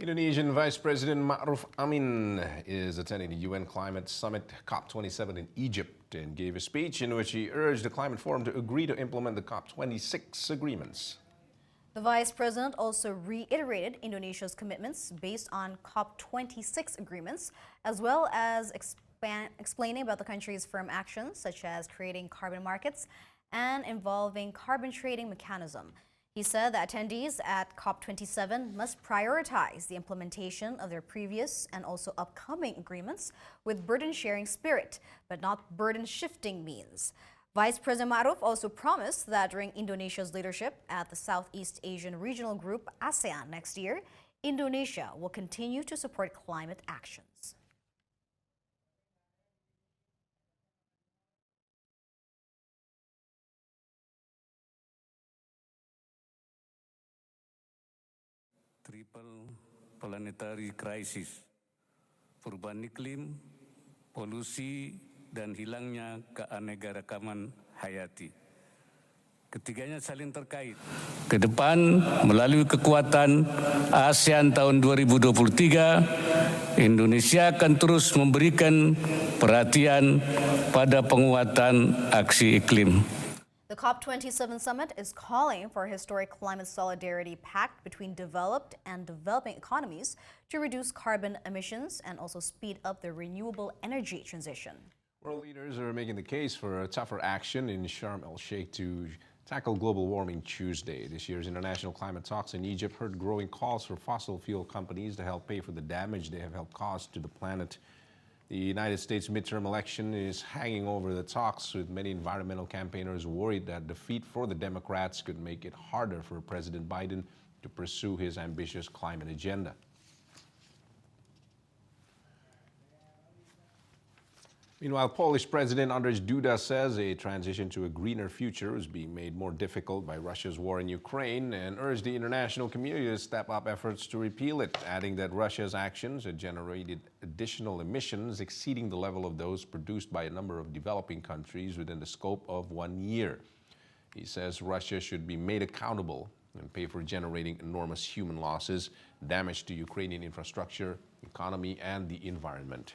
Indonesian Vice President Ma'ruf Amin is attending the UN Climate Summit Cop27 in Egypt and gave a speech in which he urged the climate forum to agree to implement the Cop26 agreements. The Vice President also reiterated Indonesia's commitments based on Cop26 agreements, as well as explaining about the country's firm actions, such as creating carbon markets and involving carbon trading mechanism. He said that attendees at Cop27 must prioritize the implementation of their previous and also upcoming agreements with burden-sharing spirit, but not burden-shifting means. Vice President Ma'ruf also promised that during Indonesia's leadership at the Southeast Asian Regional Group ASEAN next year, Indonesia will continue to support climate actions. Triple planetary crisis, perubahan iklim, polusi, dan hilangnya keanekaragaman hayati. Ketiganya saling terkait. Ke depan, melalui kekuatan ASEAN tahun 2023, Indonesia akan terus memberikan perhatian pada penguatan aksi iklim. The Cop27 summit is calling for a historic climate solidarity pact between developed and developing economies to reduce carbon emissions and also speed up the renewable energy transition. World leaders are making the case for a tougher action in Sharm el-Sheikh to tackle global warming Tuesday. This year's international climate talks in Egypt heard growing calls for fossil fuel companies to help pay for the damage they have helped cause to the planet. The United States midterm election is hanging over the talks, with many environmental campaigners worried that defeat for the Democrats could make it harder for President Biden to pursue his ambitious climate agenda. Meanwhile, Polish President Andrzej Duda says a transition to a greener future is being made more difficult by Russia's war in Ukraine and urged the international community to step up efforts to repeal it, adding that Russia's actions had generated additional emissions exceeding the level of those produced by a number of developing countries within the scope of 1 year. He says Russia should be made accountable and pay for generating enormous human losses, damage to Ukrainian infrastructure, economy, and the environment.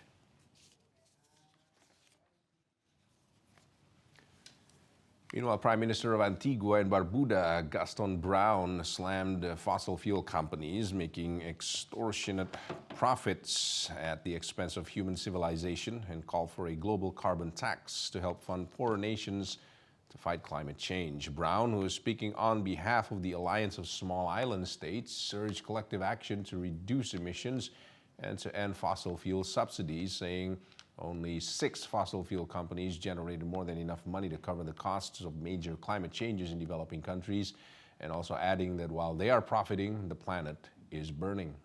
Meanwhile, Prime Minister of Antigua and Barbuda, Gaston Brown, slammed fossil fuel companies making extortionate profits at the expense of human civilization and called for a global carbon tax to help fund poorer nations to fight climate change. Brown, who is speaking on behalf of the Alliance of Small Island States, urged collective action to reduce emissions and to end fossil fuel subsidies, saying only 6 fossil fuel companies generated more than enough money to cover the costs of major climate changes in developing countries, and also adding that while they are profiting, the planet is burning.